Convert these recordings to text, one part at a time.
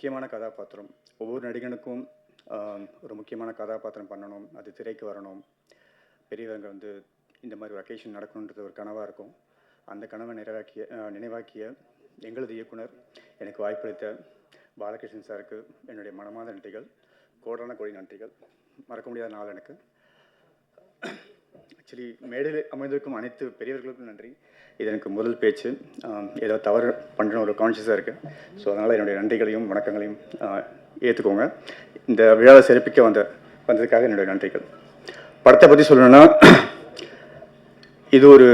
முக்கியமான கதாபாத்திரம். ஒவ்வொரு நடிகனுக்கும் ஒரு முக்கியமான கதாபாத்திரம் பண்ணணும், அது திரைக்கு வரணும், பெரியவங்க வந்து இந்த மாதிரி ஒரு அக்கேஷன் நடக்கணுன்றது ஒரு கனவாக இருக்கும். அந்த கனவை நினைவாக்கிய எங்களது இயக்குனர் எனக்கு வாய்ப்பளித்த பாலகிருஷ்ணன் சாருக்கு என்னுடைய மனமார்ந்த நன்றிகள், கோடான கோடி நன்றிகள். மறக்க முடியாத நாள் எனக்கு. ஆக்சுவலி மேடையில் அமைந்திருக்கும் அனைத்து பெரியவர்களுக்கும் நன்றி. இது எனக்கு முதல் பேச்சு, ஏதோ தவறு பண்ணுற ஒரு கான்ஷியஸாக இருக்குது. ஸோ அதனால் என்னுடைய நன்றிகளையும் வணக்கங்களையும் ஏற்றுக்கோங்க. இந்த விழாவை சிறப்பிக்க வந்ததுக்காக என்னுடைய நன்றிகள். படத்தை பற்றி சொல்லணும்னா, இது ஒரு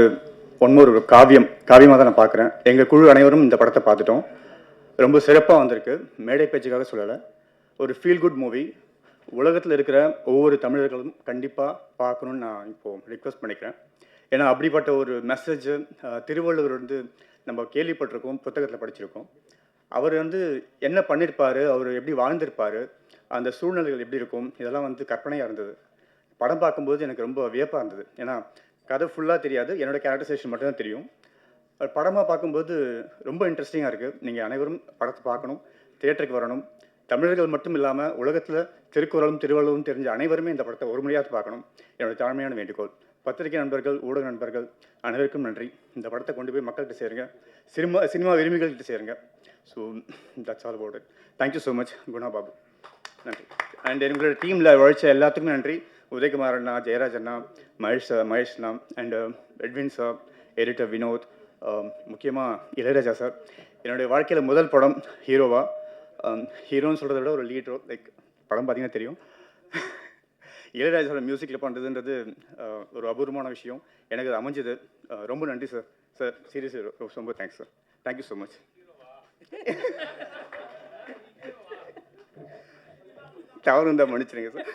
காவியமாக தான் நான் பார்க்குறேன். எங்கள் குழு அனைவரும் இந்த படத்தை பார்த்துட்டோம். ரொம்ப சிறப்பாக வந்திருக்கு. மேடை பேச்சுக்காக சொல்லலை, ஒரு ஃபீல் குட் மூவி. உலகத்தில் இருக்கிற ஒவ்வொரு தமிழர்களும் கண்டிப்பாக பார்க்கணுன்னு நான் இப்போது ரிக்வெஸ்ட் பண்ணிக்கிறேன். ஏன்னா அப்படிப்பட்ட ஒரு மெசேஜ் திருவள்ளுவர் வந்து நம்ம கேள்விப்பட்டிருக்கோம், புத்தகத்தில் படிச்சிருக்கோம். அவர் வந்து என்ன பண்ணியிருப்பார், அவர் எப்படி வாழ்ந்திருப்பார், அந்த சூழ்நிலைகள் எப்படி இருக்கும், இதெல்லாம் வந்து கற்பனையாக இருந்தது. படம் பார்க்கும்போது எனக்கு ரொம்ப வியப்பாக இருந்தது. ஏன்னா கதை ஃபுல்லாக தெரியாது, என்னோடய கேரக்டரைசேஷன் மட்டும்தான் தெரியும். படமாக பார்க்கும்போது ரொம்ப இன்ட்ரெஸ்டிங்காக இருக்குது. நீங்கள் அனைவரும் படத்தை பார்க்கணும், தியேட்டருக்கு வரணும். தமிழர்கள் மட்டும் இல்லாமல் உலகத்தில் திருக்குறளும் திருவள்ளுவரும் தெரிஞ்ச அனைவருமே இந்த படத்தை ஒரு முறையாக பார்க்கணும். என்னோடய தாழ்மையான வேண்டுகோள். பத்திரிகை நண்பர்கள், ஊடக நண்பர்கள் அனைவருக்கும் நன்றி. இந்த படத்தை கொண்டு போய் மக்கள்கிட்ட சேருங்க, சினிமா விரும்பிகள்கிட்ட சேருங்க. So that's all about it. Thank you so much Guna Babu. நன்றி. அண்ட் எங்களோட டீமில் உழைச்ச எல்லாத்துக்குமே நன்றி. உதயகுமார் அண்ணா, ஜெயராஜ் அண்ணா, மகேஷ் அண்ணா, and Edwin sir, editor Vinod, முக்கியமாக இளையராஜா சார். என்னுடைய வாழ்க்கையில் முதல் படம் ஹீரோன்னு சொல்கிறத விட ஒரு லீட் ரோல். லைக் படம் பார்த்தீங்கன்னா தெரியும். இளையராஜாவோட மியூசிக்கில் பண்ணுறதுன்றது ஒரு அபூர்வமான விஷயம். எனக்கு அது அமைஞ்சது. ரொம்ப நன்றி சார். சீரியஸ்லி ரொம்ப thanks sir. Thank you so much. தவறு இருந்தால் மன்னிச்சிருங்க sir.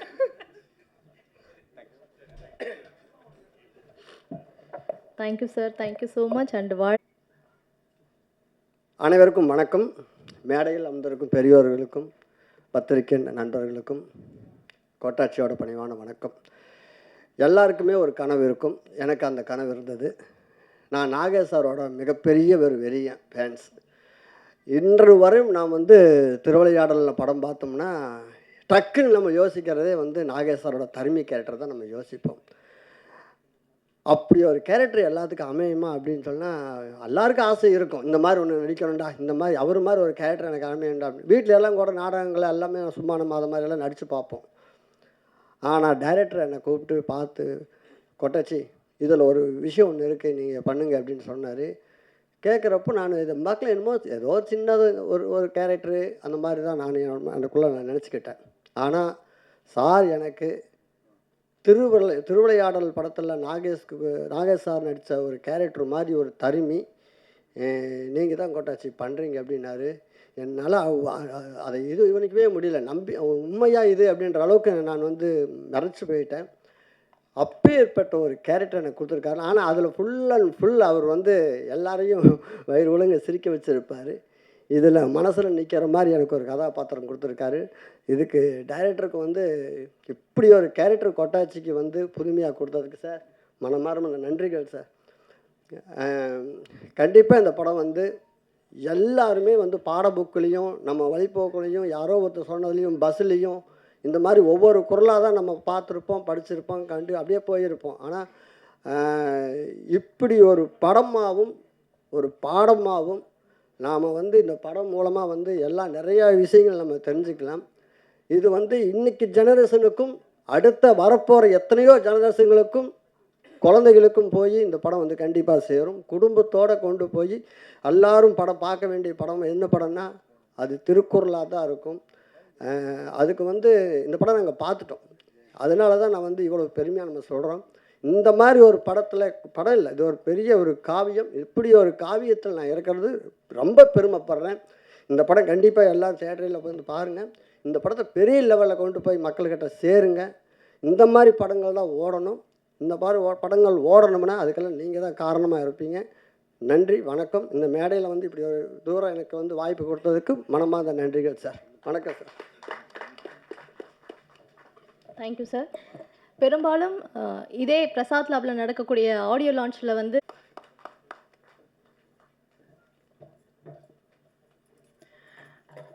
Thank you sir. Thank you so much. And அனைவருக்கும் வணக்கம். மேடையில் அமர்ந்திருக்கும் பெரியோர்களுக்கும் பத்திரிகை நண்பர்களுக்கும் கோட்டாட்சியோட பணிவான வணக்கம். எல்லாருக்குமே ஒரு கனவு இருக்கும். எனக்கு அந்த கனவு இருந்தது. நான் நாகேஸ்வரோட மிகப்பெரிய ஒரு வெறியன் ஃபேன்ஸ். இன்று வரையும் நான் வந்து திருவிளையாடலில் படம் பார்த்தோம்னா டக்குன்னு நம்ம யோசிக்கிறதே வந்து நாகேஸ்வரோட தருமி கேரக்டர் தான் நம்ம யோசிப்போம். அப்படி ஒரு கேரக்டர் எல்லாத்துக்கும் அமையுமா அப்படின்னு சொன்னால் எல்லாருக்கும் ஆசை இருக்கும். இந்த மாதிரி ஒன்று நடிக்கணும்டா, இந்த மாதிரி அவர் மாதிரி ஒரு கேரக்டர் எனக்கு அமையண்டா. வீட்டில் எல்லாம் கூட நாடகங்கள் எல்லாமே சும்மா நம்ம அதை மாதிரியெல்லாம் நடித்து பார்ப்போம். ஆனால் டைரக்டர் என்னை கூப்பிட்டு பார்த்து, கொட்டாச்சி இதில் ஒரு விஷயம் ஒன்று இருக்குது, நீங்கள் பண்ணுங்க அப்படின்னு சொன்னார். கேட்குறப்போ நான் இதை மக்கள் என்னமோ ஏதோ சின்னது ஒரு கேரக்டரு அந்த மாதிரி தான் நான் அதுக்குள்ளே நினச்சிக்கிட்டேன். ஆனால் சார் எனக்கு திருவிளையாடல் படத்தில் நாகேஷ் சார் நடித்த ஒரு கேரக்டர் மாதிரி ஒரு தருமி நீங்கள் தான் கொட்டாச்சி பண்ணுறீங்க அப்படின்னாரு. என்னால் அதை இவனுக்கவே முடியல. உண்மையாக இது அப்படின்ற அளவுக்கு நான் வந்து மறைச்சி போயிட்டேன். அப்பேற்பட்ட ஒரு கேரக்டர் எனக்கு கொடுத்துருக்காரு. ஆனால் அதில் ஃபுல் அண்ட் ஃபுல் அவர் வந்து எல்லாரையும் வயிறு ஒழுங்க சிரிக்க வச்சுருப்பார். இதில் மனசில் நிற்கிற மாதிரி எனக்கு ஒரு கதாபாத்திரம் கொடுத்துருக்காரு. இதுக்கு டைரக்டருக்கு வந்து இப்படி ஒரு கேரக்டர் கொட்டாச்சிக்கு வந்து புதுமையாக கொடுத்ததுக்கு சார் மனமார்ந்த நன்றிகள் சார். கண்டிப்பாக இந்த படம் வந்து எல்லாருமே வந்து பாட புக்குலேயும் நம்ம வழிபோக்குலேயும் யாரோ ஒருத்தர் சொன்னதுலேயும் பஸ்ஸுலேயும் இந்த மாதிரி ஒவ்வொரு குரலாக தான் நம்ம பார்த்துருப்போம், படிச்சிருப்போம், அப்படியே போயிருப்போம். ஆனால் இப்படி ஒரு படமாகவும் ஒரு பாடமாகவும் நாம் வந்து இந்த படம் மூலமாக வந்து நிறையா விஷயங்கள் நம்ம தெரிஞ்சுக்கலாம். இது வந்து இன்றைக்கி ஜெனரேஷனுக்கும் அடுத்த வரப்போகிற எத்தனையோ ஜெனரேஷனுக்கும் குழந்தைகளுக்கும் போய் இந்த படம் வந்து கண்டிப்பாக சேரும். குடும்பத்தோடு கொண்டு போய் எல்லாரும் படம் பார்க்க வேண்டிய படம் என்ன படம்னா அது திருக்குறளாக தான் இருக்கும். அதுக்கு வந்து இந்த படம் நாங்கள் பார்த்துட்டோம். அதனால தான் நான் வந்து இவ்வளோ பெருமையாக நம்ம சொல்கிறோம். இந்த மாதிரி ஒரு படம் இல்லை, இது ஒரு பெரிய ஒரு காவியம். இப்படி ஒரு காவியத்தில் நான் இருக்கிறது ரொம்ப பெருமைப்படுறேன். இந்த படம் கண்டிப்பாக எல்லாம் தியேட்டரில் வந்து பாருங்கள். இந்த படத்தை பெரிய லெவலில் கொண்டு போய் மக்கள்கிட்ட சேருங்க. இந்த மாதிரி படங்கள் தான் ஓடணும். இந்த மாதிரி படங்கள் ஓடணும்னா அதுக்கெல்லாம் நீங்கள் தான் காரணமாக இருப்பீங்க. நன்றி, வணக்கம். இந்த மேடையில் வந்து இப்படி ஒரு தூரம் எனக்கு வந்து வாய்ப்பு கொடுத்ததுக்கு மனமார்ந்த நன்றிகள் சார். வணக்கம் சார். Thank you sir. பெரும்பாலும் இதே பிரசாத் லேபில் நடக்கக்கூடிய ஆடியோ லான்ச்சில் வந்து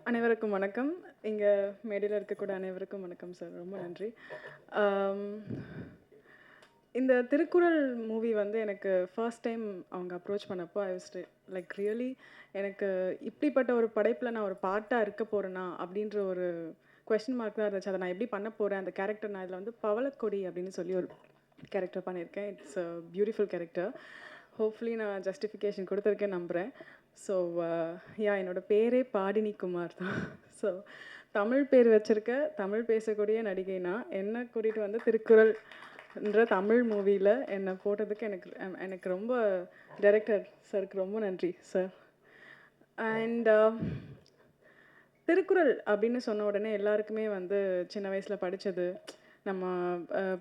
அனைவருக்கும் வணக்கம். இங்கே மேடையில் இருக்கக்கூடிய அனைவருக்கும் வணக்கம் சார். ரொம்ப நன்றி. இந்த திருக்குறள் மூவி வந்து எனக்கு ஃபர்ஸ்ட் டைம் அவங்க அப்ரோச் பண்ணப்போ ஐ வாஸ் லைக் ரியலி எனக்கு இப்படிப்பட்ட ஒரு படைப்பில் நான் ஒரு பாட்டாக இருக்க போகிறேனா அப்படின்ற ஒரு கொஸ்டின் மார்க் தான் இருந்துச்சு. அதை நான் எப்படி பண்ண போகிறேன், அந்த கேரக்டர் நான் இதில் வந்து பவளக்கொடி அப்படின்னு சொல்லி ஒரு கேரக்டர் பண்ணியிருக்கேன். It's a beautiful character. Hopefully நான் ஜஸ்டிஃபிகேஷன் கொடுத்துருக்கேன் நம்புகிறேன். ஸோ என்னோடய பேரே பாடினி குமார் தான். ஸோ தமிழ் பேர் வச்சுருக்க தமிழ் பேசக்கூடிய நடிகைனா என்னை கூட்டிகிட்டு வந்து திருக்குறள்ன்ற தமிழ் மூவியில் என்னை போட்டதுக்கு எனக்கு ரொம்ப டைரக்டர் சாருக்கு ரொம்ப நன்றி சார். அண்ட் திருக்குறள் அப்படின்னு சொன்ன உடனே எல்லாருக்குமே வந்து சின்ன வயசில் படித்தது, நம்ம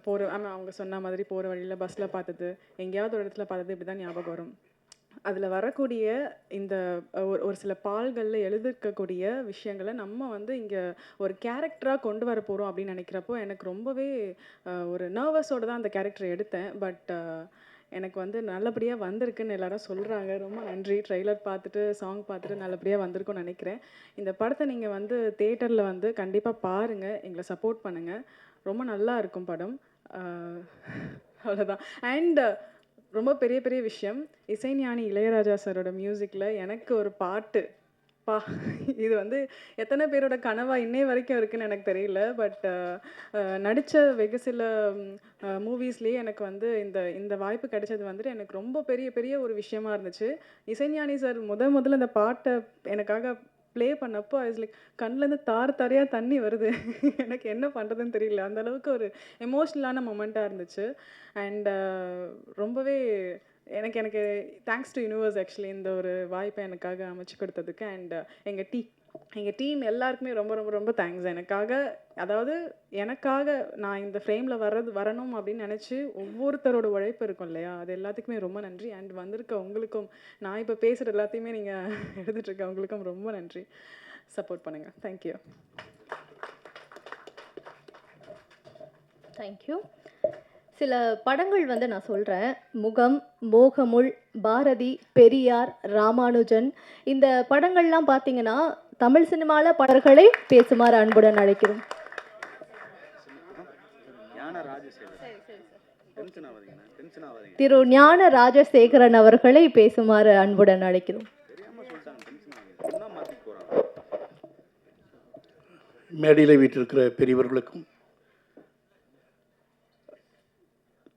போகிற அவங்க சொன்ன மாதிரி போகிற வழியில் பஸ்ஸில் பார்த்தது, எங்கேயாவது ஒரு இடத்துல பார்த்தது, இப்படி தான் ஞாபகம் வரும். அதில் வரக்கூடிய இந்த ஒரு சில பால்களில் எழுதிருக்கக்கூடிய விஷயங்களை நம்ம வந்து இங்கே ஒரு கேரக்டராக கொண்டு வர போகிறோம் அப்படின்னு நினைக்கிறப்போ எனக்கு ரொம்பவே ஒரு நர்வஸோடு தான் அந்த கேரக்டரை எடுத்தேன். பட் எனக்கு வந்து நல்லபடியாக வந்திருக்குன்னு எல்லாரும் சொல்கிறாங்க. ரொம்ப நன்றி. ட்ரெய்லர் பார்த்துட்டு சாங் பார்த்துட்டு நல்லபடியாக வந்திருக்கும்னு நினைக்கிறேன். இந்த படத்தை நீங்கள் வந்து தேட்டரில் வந்து கண்டிப்பாக பாருங்கள், எங்களை சப்போர்ட் பண்ணுங்கள். ரொம்ப நல்லா இருக்கும் படம். அவ்வளோதான். அண்ட் ரொம்ப பெரிய பெரிய விஷயம், இசைஞானி இளையராஜா சாரோட மியூசிக்கில் எனக்கு ஒரு பாட்டு இது வந்து எத்தனை பேரோட கனவா இன்னை வரைக்கும் இருக்குன்னு எனக்கு தெரியல. பட் நடித்த வெகு சில மூவிஸ்லேயே எனக்கு வந்து இந்த வாய்ப்பு கிடைச்சது வந்துட்டு எனக்கு ரொம்ப பெரிய பெரிய ஒரு விஷயமா இருந்துச்சு. இசைஞானி சார் முதல்ல இந்த பாட்டை எனக்காக ப்ளே பண்ணப்போ ஐஸ் லைக் கண்ணிலேருந்து தாரையாக தண்ணி வருது. எனக்கு என்ன பண்ணுறதுன்னு தெரியல. அந்தளவுக்கு ஒரு எமோஷ்னலான மொமெண்ட்டாக இருந்துச்சு. அண்ட் ரொம்பவே எனக்கு தேங்க்ஸ் டு யூனிவர்ஸ் ஆக்சுவலி இந்த ஒரு வாய்ப்பை எனக்காக அமைச்சு கொடுத்ததுக்கு. அண்ட் எங்கள் டீம் எல்லாருக்குமே ரொம்ப ரொம்ப ரொம்ப தேங்க்ஸ். எனக்காக நான் இந்த ஃப்ரேமில் வரணும் அப்படின்னு நினச்சி ஒவ்வொருத்தரோட உழைப்பு இருக்கும் இல்லையா, அது எல்லாத்துக்குமே ரொம்ப நன்றி. அண்ட் வந்திருக்க உங்களுக்கும், நான் இப்போ பேசுகிற எல்லாத்தையுமே நீங்கள் எடுத்துகிட்ருக்க உங்களுக்கும் ரொம்ப நன்றி. சப்போர்ட் பண்ணுங்கள். தேங்க்யூ. தேங்க்யூ. சில படங்கள் வந்து நான் சொல்கிறேன். முகம், மோகமுள், பாரதி, பெரியார், ராமானுஜன், இந்த படங்கள்லாம் பார்த்தீங்கன்னா தமிழ் சினிமாவில் படர்களை பேசுமாறு அன்புடன் அழைக்கிறோம். திரு ஞான ராஜசேகரன் அவர்களை பேசுமாறு அன்புடன் அழைக்கிறோம். மேடையில் வீட்டிருக்கிற பெரியவர்களுக்கும்,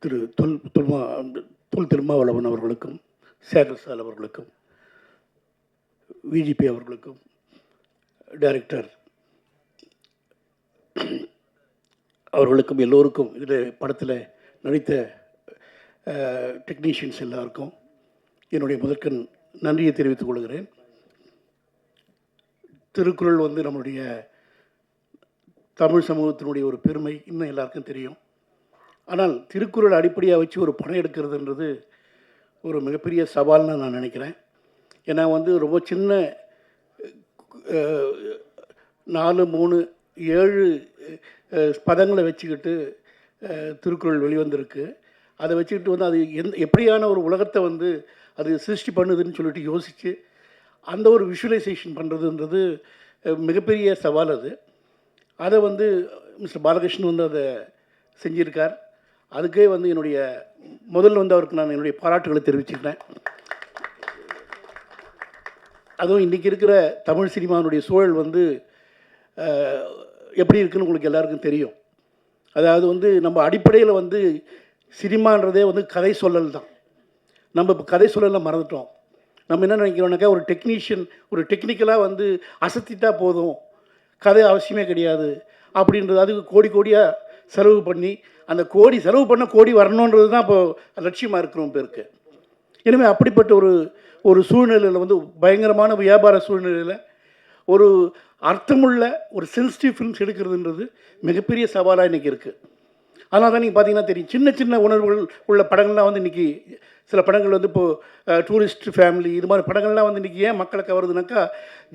திரு தொல் திருமாவளவன் அவர்களுக்கும், சேகர் சால் அவர்களுக்கும், விஜிபி அவர்களுக்கும், டைரக்டர் அவர்களுக்கும், எல்லோருக்கும், இதில் படத்தில் நடித்த டெக்னீஷியன்ஸ் எல்லாருக்கும் என்னுடைய முதற்கண் நன்றியை தெரிவித்துக் கொள்கிறேன். திருக்குறள் வந்து நம்முடைய தமிழ் சமூகத்தினுடைய ஒரு பெருமை இன்னும் எல்லாருக்கும் தெரியும். ஆனால் திருக்குறள் அடிப்படையாக வச்சு ஒரு படம் எடுக்கிறதுன்றது ஒரு மிகப்பெரிய சவால்னு நான் நினைக்கிறேன். ஏன்னா வந்து ரொம்ப சின்ன 4, 3, 7 பதங்களை வச்சுக்கிட்டு திருக்குறள் வெளிவந்திருக்கு. அதை வச்சுக்கிட்டு வந்து அது எப்படியான ஒரு உலகத்தை வந்து அது சிருஷ்டி பண்ணுதுன்னு சொல்லிட்டு யோசித்து அந்த ஒரு விஷுவலைசேஷன் பண்ணுறதுன்றது மிகப்பெரிய சவால். அதை வந்து மிஸ்டர் பாலகிருஷ்ணன் வந்து அதை செஞ்சிருக்கார். அதுக்கே வந்து முதல்ல வந்து அவருக்கு நான் என்னுடைய பாராட்டுகளை தெரிவிச்சுக்கிறேன். அதுவும் இன்றைக்கி இருக்கிற தமிழ் சினிமாவுடைய சூழல் வந்து எப்படி இருக்குன்னு உங்களுக்கு எல்லாருக்கும் தெரியும். அதாவது வந்து நம்ம அடிப்படையில் வந்து சினிமான்றதே வந்து கதை சொல்லல் தான். நம்ம இப்போ கதை சொல்லலை மறந்துட்டோம். நம்ம என்ன நினைக்கிறோம்னாக்கா, ஒரு டெக்னீஷியன் ஒரு டெக்னிக்கலாக வந்து அசத்திட்டா போதும், கதை அவசியமே கிடையாது அப்படின்றது. அதுக்கு கோடியாக செலவு பண்ணி அந்த செலவு பண்ண கோடி வரணுன்றது தான் இப்போது லட்சியமாக இருக்கிறோம் பேருக்கு. எனவே அப்படிப்பட்ட ஒரு சூழ்நிலையில் வந்து பயங்கரமான வியாபார சூழ்நிலையில் ஒரு அர்த்தமுள்ள ஒரு சென்சிட்டிவ் ஃபிலிம்ஸ் எடுக்கிறதுன்றது மிகப்பெரிய சவாலாக இன்றைக்கி இருக்குது. அதனால தான் நீங்கள் பார்த்தீங்கன்னா தெரியும், சின்ன சின்ன உணர்வுகள் உள்ள படங்கள்லாம் வந்து இன்றைக்கி சில படங்கள் வந்து இப்போது டூரிஸ்ட் ஃபேமிலி இது மாதிரி படங்கள்லாம் வந்து இன்றைக்கி ஏன் மக்களை கவருதுனாக்கா,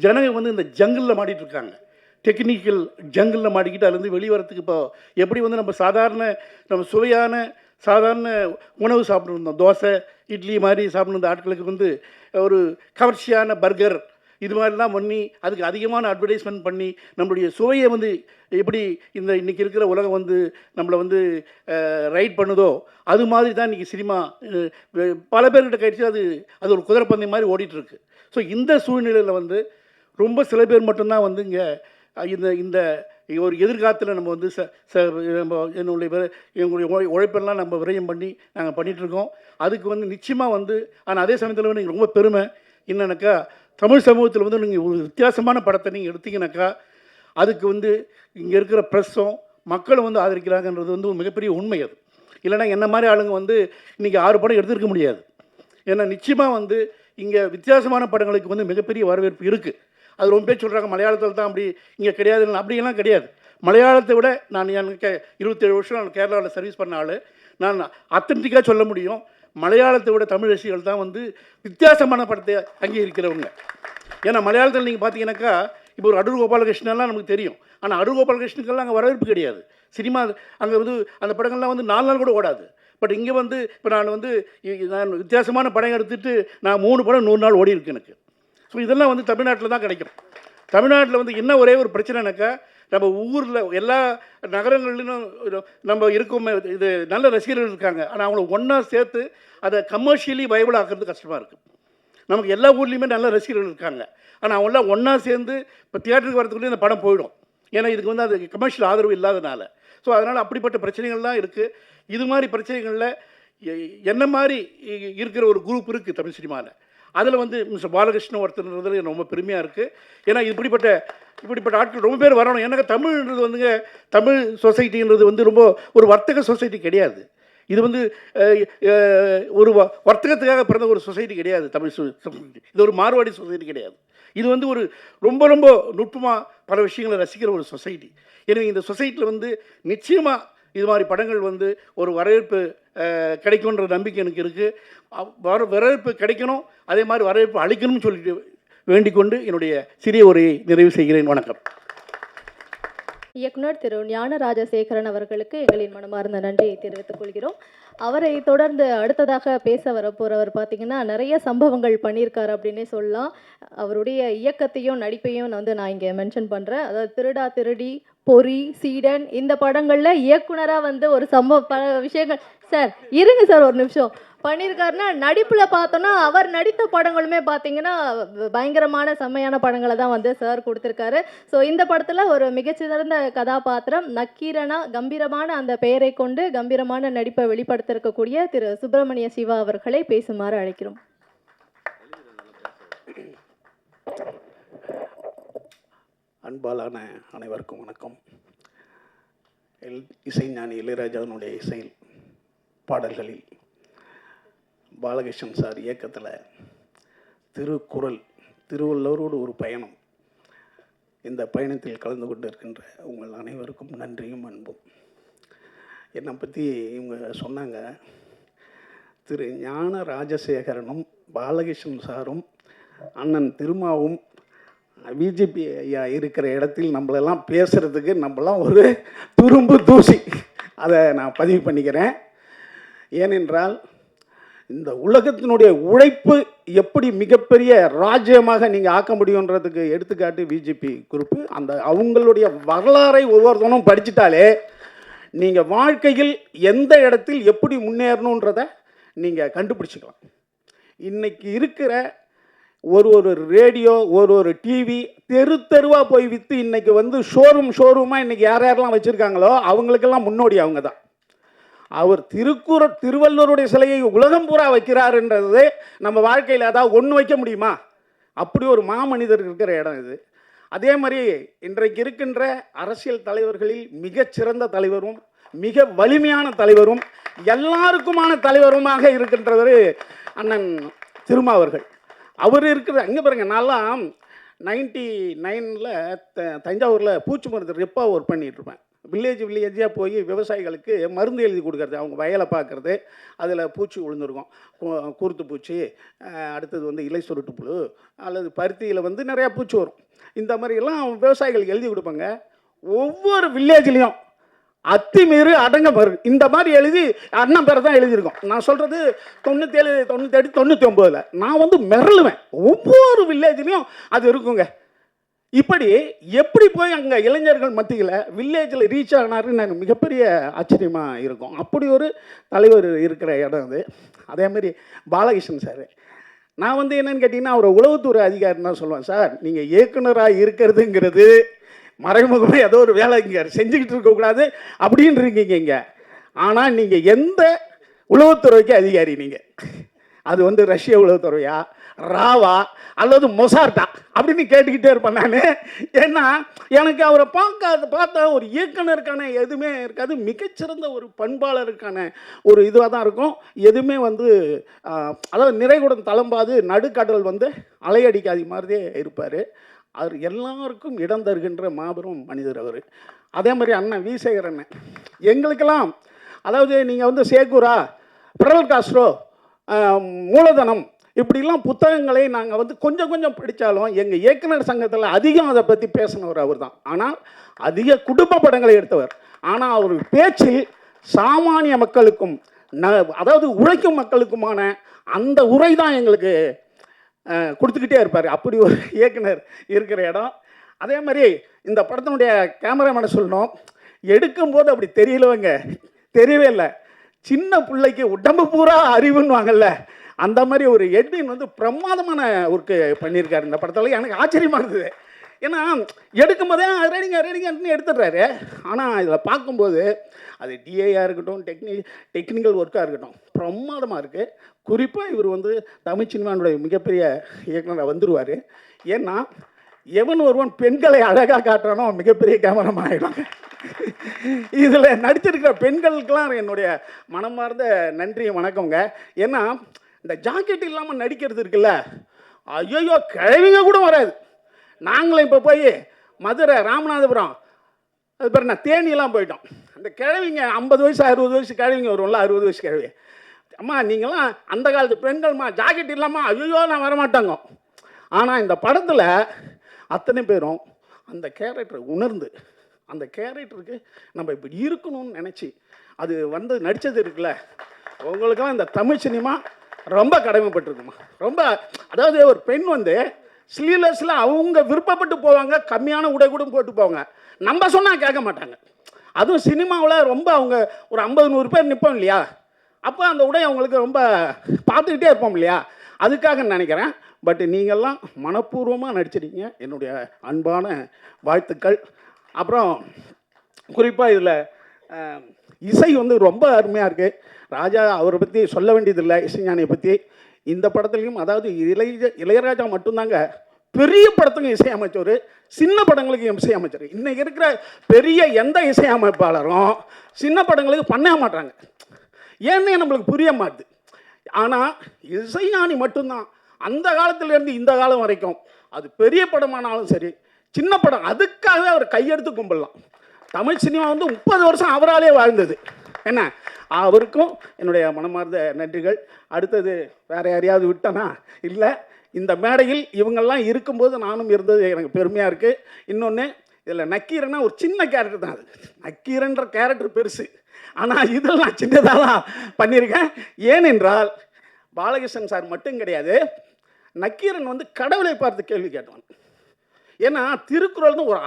ஜனங்கள் வந்து இந்த ஜங்கிளில் மாட்டிகிட்டு இருக்காங்க. டெக்னிக்கல் ஜங்கிளில் மாட்டிக்கிட்டு அதுலேருந்து வெளிவரத்துக்கு இப்போ எப்படி வந்து நம்ம சுவையான சாதாரண உணவு சாப்பிட்ருந்தோம், தோசை இட்லி மாதிரி சாப்பிட்ருந்த ஆட்களுக்கு வந்து ஒரு கவர்ச்சியான பர்கர் இது மாதிரிலாம் பண்ணி அதுக்கு அதிகமான அட்வர்டைஸ்மெண்ட் பண்ணி நம்மளுடைய சுவையை வந்து எப்படி இந்த இன்றைக்கி இருக்கிற உலகம் வந்து நம்மளை வந்து ரைட் பண்ணுதோ அது மாதிரி தான் இன்றைக்கி சினிமா பல பேர்கிட்ட கழிச்சு அது ஒரு குதிரைப்பந்தயம் மாதிரி ஓடிட்டுருக்கு. ஸோ இந்த சூழ்நிலையில் வந்து ரொம்ப சில பேர் மட்டும்தான் வந்து இங்கே இந்த ஒரு எதிர்காலத்தில் நம்ம வந்து நம்ம எங்களுடைய உழைப்பெல்லாம் நம்ம விரயம் பண்ணி நாங்கள் பண்ணிகிட்ருக்கோம். அதுக்கு வந்து நிச்சயமாக வந்து ஆனால் அதே சமயத்தில் வந்து நீங்கள் ரொம்ப பெருமை என்னன்னாக்கா தமிழ் சமூகத்தில் வந்து நீங்கள் ஒரு வித்தியாசமான படத்தை நீங்கள் எடுத்தீங்கன்னாக்கா அதுக்கு வந்து இங்கே இருக்கிற ப்ரெஸ்ஸும் மக்களும் வந்து ஆதரிக்கிறாங்கன்றது வந்து ஒரு மிகப்பெரிய உண்மை. அது இல்லைனா என்ன மாதிரி ஆளுங்க வந்து இன்றைக்கி 6 படம் எடுத்துருக்க முடியாது. ஏன்னா நிச்சயமாக வந்து இங்கே வித்தியாசமான படங்களுக்கு வந்து மிகப்பெரிய வரவேற்பு இருக்குது. அது ரொம்ப பேர் சொல்கிறாங்க மலையாளத்தில் தான் அப்படி இங்கே கிடையாது. அப்படியெல்லாம் கிடையாது. மலையாளத்தை விட நான் எனக்கு 27 வருஷம் நான் கேரளாவில் சர்வீஸ் பண்ண ஆள். நான் அத்தன்டிக்காக சொல்ல முடியும், மலையாளத்தை விட தமிழ் ரசிகர்கள் தான் வந்து வித்தியாசமான படத்தை அங்கீகரிக்கிறவங்க. ஏன்னா மலையாளத்தில் நீங்கள் பார்த்தீங்கன்னாக்கா இப்போ ஒரு அடூர் கோபாலகிருஷ்ணன்லாம் நமக்கு தெரியும். ஆனால் அடூர் கோபாலகிருஷ்ணனுக்கெல்லாம் அங்கே வரவேற்பு கிடையாது. சினிமா அங்கே வந்து அந்த படங்கள்லாம் வந்து 4 நாள் கூட ஓடாது. பட் இங்கே வந்து இப்போ நான் வித்தியாசமான படம் எடுத்துகிட்டு நான் 3 படம் 100 நாள் ஓடி இருக்கு எனக்கு. ஸோ இதெல்லாம் வந்து தமிழ்நாட்டில் தான் கிடைக்கும். தமிழ்நாட்டில் வந்து என்ன ஒரே ஒரு பிரச்சனைனாக்கா நம்ம ஊரில் எல்லா நகரங்கள்லையும் நம்ம இருக்கோம், இது நல்ல ரசிகர்கள் இருக்காங்க. ஆனால் அவங்கள ஒன்றா சேர்த்து அதை கமர்ஷியலி வைபிள் ஆக்குறது கஷ்டமாக இருக்குது. நமக்கு எல்லா ஊர்லேயுமே நல்ல ரசிகர்கள் இருக்காங்க. ஆனால் அவங்களாம் ஒன்றா சேர்ந்து இப்போ தியேட்டருக்கு வரதுக்குள்ளே இந்த படம் போயிடும். ஏன்னா இதுக்கு வந்து அது கமர்ஷியல் ஆதரவு இல்லாதனால. ஸோ அதனால் அப்படிப்பட்ட பிரச்சனைகள்லாம் இருக்குது. இது மாதிரி பிரச்சனைகளில் என்ன மாதிரி இருக்கிற ஒரு குரூப் இருக்குது தமிழ் சினிமாவில். அதில் வந்து மிஸ்டர் பாலகிருஷ்ணன் ஒருத்தர்ன்றது எனக்கு ரொம்ப பெருமையாக இருக்குது. ஏன்னா இப்படிப்பட்ட ஆட்கள் ரொம்ப பேர் வரணும். எனக்கு தமிழ்ன்றது வந்துங்க தமிழ் சொசைட்டின்றது வந்து ரொம்ப ஒரு வர்த்தக சொசைட்டி கிடையாது. இது வந்து ஒரு வர்த்தகத்துக்காக பிறந்த ஒரு சொசைட்டி கிடையாது தமிழ் சொசைட்டி. இது ஒரு மார்வாடி சொசைட்டி கிடையாது. இது வந்து ஒரு ரொம்ப ரொம்ப நுட்பமாக பல விஷயங்களை ரசிக்கிற ஒரு சொசைட்டி. எனவே இந்த சொசைட்டியில் வந்து நிச்சயமாக இது மாதிரி படங்கள் வந்து ஒரு வரவேற்பு கிடைக்குன்ற நம்பிக்கை எனக்கு இருக்குது. வரவேற்பு கிடைக்கணும், அதே மாதிரி வரவேற்பு அளிக்கணும்னு சொல்லிட்டு வேண்டிக்கொண்டு என்னுடைய சிறிய உரையை நிறைவு செய்கிறேன். வணக்கம். இயக்குனர் திரு ஞான ராஜசேகரன் அவர்களுக்கு எங்களின் மனமார்ந்த நன்றியை தெரிவித்துக் கொள்கிறோம். அவரை தொடர்ந்து அடுத்ததாக பேச வரப்போறவர் பார்த்தீங்கன்னா நிறைய சம்பவங்கள் பண்ணியிருக்காரு அப்படின்னே சொல்லலாம். அவருடைய இயக்கத்தையும் நடிப்பையும் நான் இங்கே மென்ஷன் பண்ணுறேன். அதாவது திருடா திருடி, பொறி, சீடன் இந்த படங்களில் இயக்குனராக ஒரு விஷயங்கள் சார் இருங்க சார் ஒரு நிமிஷம் பண்ணியிருக்காருன்னா நடிப்பில் பார்த்தோன்னா அவர் நடித்த படங்களுமே பார்த்தீங்கன்னா பயங்கரமான செம்மையான படங்களை தான் சார் கொடுத்துருக்காரு. ஸோ இந்த படத்தில் ஒரு மிகச்சிறந்த கதாபாத்திரம் நக்கீரனா கம்பீரமான அந்த பெயரை கொண்டு கம்பீரமான நடிப்பை வெளிப்படுத்திருக்கக்கூடிய திரு சுப்பிரமணிய சிவா அவர்களை பேசுமாறு அழைக்கிறோம். அன்பாலான அனைவருக்கும் வணக்கம். இசைஞானி இளையராஜாவினுடைய இசை பாடல்களில் பாலகிருஷ்ணன் சார் இயக்கத்தில் திருக்குறள் திருவள்ளுவரோடு ஒரு பயணம், இந்த பயணத்தில் கலந்து கொண்டு இருக்கின்ற உங்கள் அனைவருக்கும் நன்றியும் அன்பும். என்னை பற்றி இவங்க சொன்னாங்க, திரு ஞான ராஜசேகரனும் பாலகிருஷ்ணன் சாரும் அண்ணன் திருமாவும் பிஜேபி ஐயா இருக்கிற இடத்தில் நம்மளெல்லாம் பேசுகிறதுக்கு நம்மளாம் ஒரு துரும்பு தூசி. அதை நான் பதிவு பண்ணிக்கிறேன். ஏனென்றால் இந்த உலகத்தினுடைய உழைப்பு எப்படி மிகப்பெரிய ராஜ்யமாக நீங்கள் ஆக்க முடியுன்றதுக்கு எடுத்துக்காட்டு பிஜேபி குரூப்பு. அந்த அவங்களுடைய வரலாறை ஒவ்வொருத்தனும் படிச்சுட்டாலே நீங்கள் வாழ்க்கையில் எந்த இடத்தில் எப்படி முன்னேறணுன்றதை நீங்கள் கண்டுபிடிச்சிக்கலாம். இன்றைக்கி இருக்கிற ஒரு ரேடியோ ஒரு டிவி தெருவாக போய் விற்று இன்றைக்கி ஷோரூமாக இன்றைக்கி யாரெல்லாம் வச்சுருக்காங்களோ அவங்களுக்கெல்லாம் முன்னோடி அவங்க தான். அவர் திருவள்ளுவருடைய சிலையை உலகம் பூரா வைக்கிறாருன்றது நம்ம வாழ்க்கையில் அதாவது ஒன்று வைக்க முடியுமா? அப்படி ஒரு மாமனிதர் இருக்கிற இடம் இது. அதே மாதிரி இன்றைக்கு இருக்கின்ற அரசியல் தலைவர்களில் மிகச்சிறந்த தலைவரும் மிக வலிமையான தலைவரும் எல்லாருக்குமான தலைவருமாக இருக்கின்றவர் அண்ணன் திருமா அவர்கள். அவர் இருக்கிற அங்கே பாருங்க, நான்லாம் 99 தஞ்சாவூரில் பூச்சி மருந்து ரெப்பாக ஒர்க் பண்ணிகிட்ருப்பேன். வில்லேஜாக போய் விவசாயிகளுக்கு மருந்து எழுதி கொடுக்கறது, அவங்க வயலை பார்க்குறது, அதில் பூச்சி விழுந்துருக்கும், குருத்து பூச்சி, அடுத்தது இலை சுருட்டு புழு, அல்லது பருத்தியில் நிறையா பூச்சி வரும். இந்த மாதிரிலாம் விவசாயிகளுக்கு எழுதி கொடுப்பாங்க. ஒவ்வொரு வில்லேஜ்லேயும் அத்திமீறி அடங்க மறு இந்த மாதிரி எழுதி அண்ணன் பேரை தான் எழுதியிருக்கோம். நான் சொல்கிறது 97, 98, 99. நான் வந்து மிரளுவேன். ஒவ்வொரு வில்லேஜ்லேயும் அது இருக்குங்க. இப்படி எப்படி போய் அங்கே இளைஞர்கள் மத்தியில் வில்லேஜில் ரீச் ஆகினாருன்னு எனக்கு மிகப்பெரிய ஆச்சரியமாக இருக்கும். அப்படி ஒரு தலைவர் இருக்கிற இடம் அது. அதேமாரி பாலகிருஷ்ணன் சார், நான் வந்து என்னென்னு கேட்டிங்கன்னா அவர் உளவுத்துறை அதிகாரின்னு தான் சொல்லுவேன். சார் நீங்கள் இயக்குனராக இருக்கிறதுங்கிறது மறைமுகமாக ஏதோ ஒரு வேலை இங்கே செஞ்சுக்கிட்டு இருக்கக்கூடாது அப்படின்னு இருக்கீங்க இங்கே. ஆனால் நீங்கள் எந்த உளவுத்துறைக்கு அதிகாரி? நீங்கள் அது வந்து ரஷ்ய உளவுத்துறையா, ராவா அல்லது மொசார்ட்டா அப்படின்னு கேட்டுக்கிட்டே இருப்பேன் நான். ஏன்னா எனக்கு அவரை பார்த்தா ஒரு இயக்குனருக்கான எதுவுமே இருக்காது. மிகச்சிறந்த ஒரு பண்பாளருக்கான ஒரு இதுவாக தான் இருக்கும். எதுவுமே வந்து அதாவது நிறைகுடம் தளம்பாது நடுக்கடல் வந்து அலையடிக்காதி மாதிரியே இருப்பார். அவர் எல்லாருக்கும் இடம் தருகின்ற மாபெரும் மனிதர் அவர். அதே மாதிரி அண்ணன் விசேகர் அண்ணன் எங்களுக்கெல்லாம், அதாவது நீங்கள் வந்து சேகூரா, பிடல் காஸ்ட்ரோ, மூலதனம் இப்படிலாம் புத்தகங்களை நாங்கள் வந்து கொஞ்சம் கொஞ்சம் படித்தாலும் எங்கள் இயக்குனர் சங்கத்தில் அதிகம் அதை பற்றி பேசினவர் அவர் தான். ஆனால் அதிக குடும்ப படங்களை எடுத்தவர். ஆனால் அவர் பேச்சில் சாமானிய மக்களுக்கும் அதாவது உழைக்கும் மக்களுக்குமான அந்த உரை தான் எங்களுக்கு கொடுத்துக்கிட்டே இருப்பார். அப்படி ஒரு இயக்குனர் இருக்கிற இடம். அதே மாதிரி இந்த படத்தினுடைய கேமராமேனை சொல்லணும், எடுக்கும்போது அப்படி தெரியலவங்க, தெரியவே இல்லை. சின்ன பிள்ளைக்கு உடம்பு பூரா அறிவுன்னு வாங்கல்ல, அந்த மாதிரி ஒரு எட்வின் வந்து பிரமாதமான ஒர்க்கு பண்ணியிருக்காரு இந்த படத்தில். எனக்கு ஆச்சரியமாக இருந்தது. ஏன்னா எடுக்கும்போதே ரெடிங்கன்னு எடுத்துடுறாரு. ஆனால் இதில் பார்க்கும்போது அது டிஏயாக இருக்கட்டும், டெக்னிக்கல் ஒர்க்காக இருக்கட்டும், பிரமாதமாக இருக்குது. குறிப்பாக இவர் வந்து தமிழ் சினிமானுடைய மிகப்பெரிய இயக்குனராக வந்துடுவார். ஏன்னா எவன் ஒருவன் பெண்களை அழகாக காட்டுறானோ மிகப்பெரிய கேமராமேன் ஆகிடுவாங்க. இதில் நடிச்சிருக்கிற பெண்களுக்கெல்லாம் என்னுடைய மனமார்ந்த நன்றி வணக்கங்க. ஏன்னா இந்த ஜாக்கெட் இல்லாமல் நடிக்கிறது இருக்குல்ல, ஐயோ கிழவிங்க கூட வராது. நாங்களும் இப்போ போய் மதுரை, ராமநாதபுரம், அது பேர் நான் தேனியெல்லாம் போயிட்டோம். அந்த கிழவிங்க 50 வயசு 60 வயசு கிழவிங்க வரும்ல, 60 வயசு கிழவி, அம்மா நீங்களாம் அந்த காலத்து பெண்கள்மா ஜாக்கெட் இல்லாமல் ஐயோ நான் வரமாட்டாங்க. ஆனால் இந்த படத்தில் அத்தனை பேரும் அந்த கேரக்டரை உணர்ந்து அந்த கேரக்டருக்கு நம்ம இப்படி இருக்கணும்னு நினச்சி அது வந்து நடித்தது இருக்குல்ல, உங்களுக்கெல்லாம் இந்த தமிழ் சினிமா ரொம்ப கடமைப்பட்டிருக்குமா. ரொம்ப அதாவது ஒரு பெண் வந்து ஸ்லீவ்லெஸில் அவங்க விருப்பப்பட்டு போவாங்க, கம்மியான உடை கூட போட்டு போவாங்க. நம்ம சொன்னால் கேட்க மாட்டாங்க. அதுவும் சினிமாவில் ரொம்ப அவங்க ஒரு 50-100 பேர் நிற்போம் இல்லையா, அப்போ அந்த உடை அவங்களுக்கு ரொம்ப பார்த்துக்கிட்டே இருப்போம் இல்லையா, அதுக்காக நினைக்கிறேன். பட் நீங்கள்லாம் மனப்பூர்வமாக நடிச்சிருக்கீங்க, என்னுடைய அன்பான வாழ்த்துக்கள். அப்புறம் குறிப்பாக இதில் இசை வந்து ரொம்ப அருமையாக இருக்குது. ராஜா அவரை பற்றி சொல்ல வேண்டியதில்லை, இசைஞானியை பற்றி. இந்த படத்துலையும் அதாவது இளையராஜா மட்டும்தாங்க பெரிய படத்துக்கும் இசையமைச்சவர், சின்ன படங்களுக்கு இசையமைச்சர். இன்றைக்கி இருக்கிற பெரிய எந்த இசையமைப்பாளரும் சின்ன படங்களுக்கு பண்ண மாட்டாங்க. ஏன்னே நம்மளுக்கு புரிய மாட்டுது. ஆனால் இசைஞானி மட்டும்தான் அந்த காலத்துலேருந்து இந்த காலம் வரைக்கும், அது பெரிய படமானாலும் சரி சின்ன படம், அதுக்காகவே அவர் கையெடுத்து கும்பிடலாம். தமிழ் சினிமா வந்து 30 வருஷம் அவராலே வாழ்ந்தது. என்ன, அவருக்கும் என்னுடைய மனமார்ந்த நன்றிகள். அடுத்தது வேறு யாரையாவது விட்டனா இல்லை, இந்த மேடையில் இவங்கெல்லாம் இருக்கும்போது நானும் இருந்தது எனக்கு பெருமையாக இருக்குது. இன்னொன்று, இதில் நக்கீரன்னா ஒரு சின்ன கேரக்டர் தான். அது நக்கீரன்ற கேரக்டர் பெருசு, ஆனால் இதில் நான் சின்னதாக தான் பண்ணியிருக்கேன். ஏனென்றால் பாலகிருஷ்ணன் சார் மட்டும் கிடையாது, நக்கீரன் வந்து கடவுளை பார்த்து கேள்வி கேட்டான். ஏன்னா திருக்குறள் வந்து ஒரு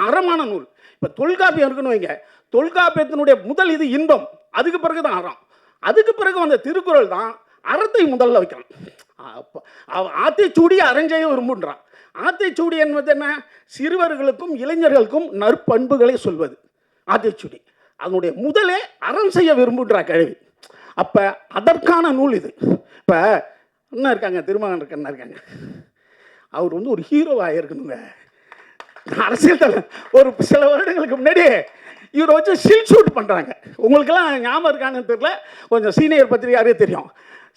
அறமான நூல். இப்போ தொல்காப்பியம் இருக்குன்னு வைங்க, தொல்காப்பியத்தினுடைய முதல் இது இன்பம், அதுக்கு பிறகு தான் அறம், அதுக்கு பிறகு வந்த திருக்குறள் தான் அறத்தை முதல்ல வைக்கிறான். ஆத்திச்சூடி அறஞ்செய்ய விரும்புன்றான். ஆத்திச்சூடி என்பது என்ன, சிறுவர்களுக்கும் இளைஞர்களுக்கும் நற்பண்புகளை சொல்வது ஆத்திச்சூடி. அதனுடைய முதலே அறம் செய்ய விரும்புன்றா கிழவி. அப்போ அதற்கான நூல் இது. இப்போ என்ன இருக்காங்க, திருமகன் என்ன இருக்காங்க, அவர் வந்து ஒரு ஹீரோவாக இருக்கணுங்க. அரசியல் ஒரு சில வருடங்களுக்கு முன்னாடி இவரை வச்சு சீல் ஷூட் பண்ணுறாங்க. உங்களுக்கெல்லாம் ஞாபகம் இருக்கான்னு தெரியல, கொஞ்சம் சீனியர் பத்திரிகையாரே தெரியும்.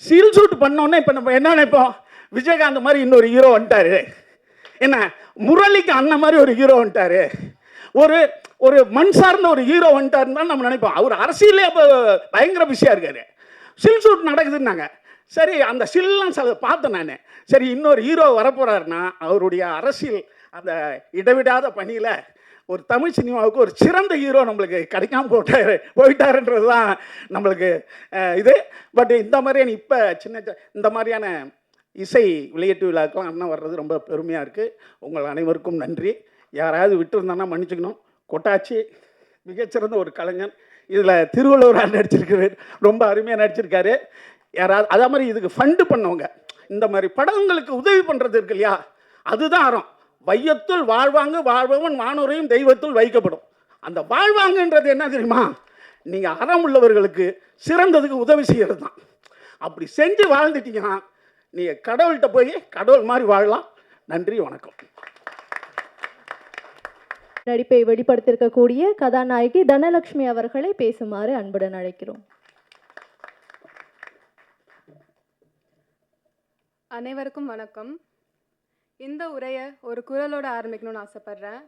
சீல் ஷூட் பண்ணோன்னே இப்போ நம்ம என்ன நினைப்போம், விஜயகாந்த் மாதிரி இன்னொரு ஹீரோ வந்துட்டார், என்ன முரளிக்கு அண்ணன் மாதிரி ஒரு ஹீரோ வந்துட்டார், ஒரு ஒரு மண் சார்ந்த ஒரு ஹீரோ வந்துட்டாருன்னு தான் நம்ம நினைப்போம். அவர் அரசியலே இப்போ பயங்கர பிஸியாக இருக்காரு. சில் ஷூட் நடக்குதுன்னாங்க. சரி, அந்த சில்லாம் பார்த்தேன் நான். சரி, இன்னொரு ஹீரோ வரப்போகிறாருன்னா அவருடைய அரசியல் அந்த இடைவிடாத பணியில் ஒரு தமிழ் சினிமாவுக்கு ஒரு சிறந்த ஹீரோ நம்மளுக்கு கிடைக்காம போயிட்டாருன்றது தான் நம்மளுக்கு இது. பட் இந்த மாதிரியான இப்போ இந்த மாதிரியான இசை விளையாட்டு விழாக்கெலாம் அண்ணன் வர்றது ரொம்ப பெருமையாக இருக்குது. உங்கள் அனைவருக்கும் நன்றி. யாராவது விட்டுருந்தானா மன்னிச்சுக்கணும். கொட்டாச்சி மிகச்சிறந்த ஒரு கலைஞன். இதில் திருவள்ளுவர் நடிச்சிருக்காரு, ரொம்ப அருமையாக நடிச்சிருக்காரு. யாராவது அதே மாதிரி இதுக்கு ஃபண்டு பண்ணவங்க, இந்த மாதிரி படங்களுக்கு உதவி பண்ணுறது இருக்கு இல்லையா, அதுதான் அறம். வையத்துள் வாழ்வாங்க வாழ்பவன் வானோரையும் தெய்வத்துள் வைக்கப்படும். அந்த வாழ்வாங்கன்றது என்ன தெரியுமா, நீங்கள் அறம் உள்ளவர்களுக்கு சிறந்ததுக்கு உதவி செய்கிறது தான். அப்படி செஞ்சு வாழ்ந்துட்டீங்கன்னா நீங்கள் கடவுள்கிட்ட போய் கடவுள் மாதிரி வாழலாம். நன்றி, வணக்கம். நடிப்பை வெளிப்படுத்தியிருக்கக்கூடிய கதாநாயகி தனலட்சுமி அவர்களை பேசுமாறு அன்புடன் அழைக்கிறோம். அனைவருக்கும் வணக்கம். இந்த உரையை ஒரு குரலோட ஆரம்பிக்கணும்னு ஆசைப்படுறேன்.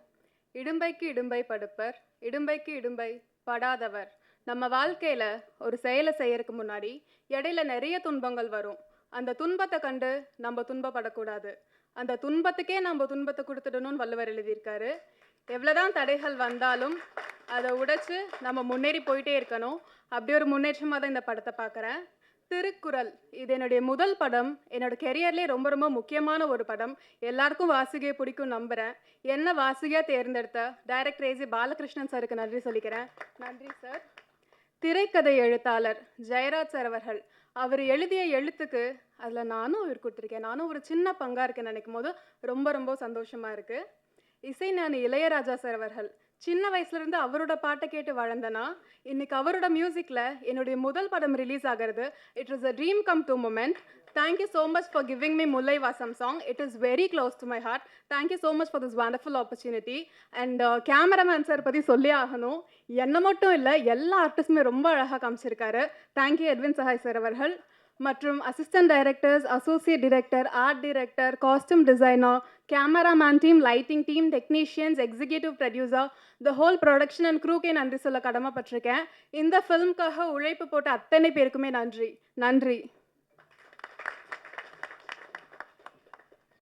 இடும்பைக்கு இடும்பை படுப்பர், இடும்பைக்கு இடும்பை படாதவர். நம்ம வாழ்க்கையில் ஒரு செயலை செய்யறதுக்கு முன்னாடி இடையில நிறைய துன்பங்கள் வரும். அந்த துன்பத்தை கண்டு நம்ம துன்பப்படக்கூடாது. அந்த துன்பத்துக்கே நம்ம துன்பத்தை கொடுத்துடணும்னு வள்ளுவர் எழுதியிருக்காரு. எவ்வளோதான் தடைகள் வந்தாலும் அதை உடைச்சு நம்ம முன்னேறி போயிட்டே இருக்கணும். அப்படி ஒரு முன்னேற்றமாக தான் இந்த படத்தை பார்க்குறேன். திருக்குறள் இது என்னுடைய முதல் படம். என்னோட கெரியர்லேயே ரொம்ப ரொம்ப முக்கியமான ஒரு படம். எல்லாருக்கும் வாசிகையை பிடிக்கும் நம்புகிறேன். என்ன வாசிகையாக தேர்ந்தெடுத்த டைரக்டர் ஏசி பாலகிருஷ்ணன் சாருக்கு நன்றி சொல்லிக்கிறேன். நன்றி சார். திரைக்கதை எழுத்தாளர் ஜெயராஜ் சார் அவர்கள், அவர் எழுதிய எழுத்துக்கு அதில் நானும் அவர் கொடுத்துருக்கேன். நானும் ஒரு சின்ன பங்காக இருக்கேன்னு நினைக்கும் போது ரொம்ப ரொம்ப சந்தோஷமாக இருக்குது. இசைஞானி இளையராஜா சார் அவர்கள், சின்ன வயசுலேருந்து அவரோட பாட்டை கேட்டு வளர்ந்தனா இன்னைக்கு அவரோட மியூசிக்கில் என்னுடைய முதல் படம் ரிலீஸ் ஆகிறது. It is a dream come true moment. Thank you so much for giving me Mullai Vasam song. It is very close to my heart. Thank you so much for this wonderful opportunity. And cameraman sir பற்றி சொல்லி ஆகணும். என்ன மட்டும் இல்லை, எல்லா ஆர்டிஸ்டுமே ரொம்ப அழகாக காமிச்சிருக்காரு. தேங்க்யூ எட்வின் சஹாய் சார் அவர்கள். மற்றும் assistant directors, associate director, art director, costume designer, cameraman team, lighting team, technicians, executive producer, the whole production and க்ரூக்கே நன்றி சொல்ல கடமைப்பட்டிருக்கேன். இந்த ஃபிலிம்காக உழைப்பு போட்ட அத்தனை பேருக்குமே நன்றி. நன்றி.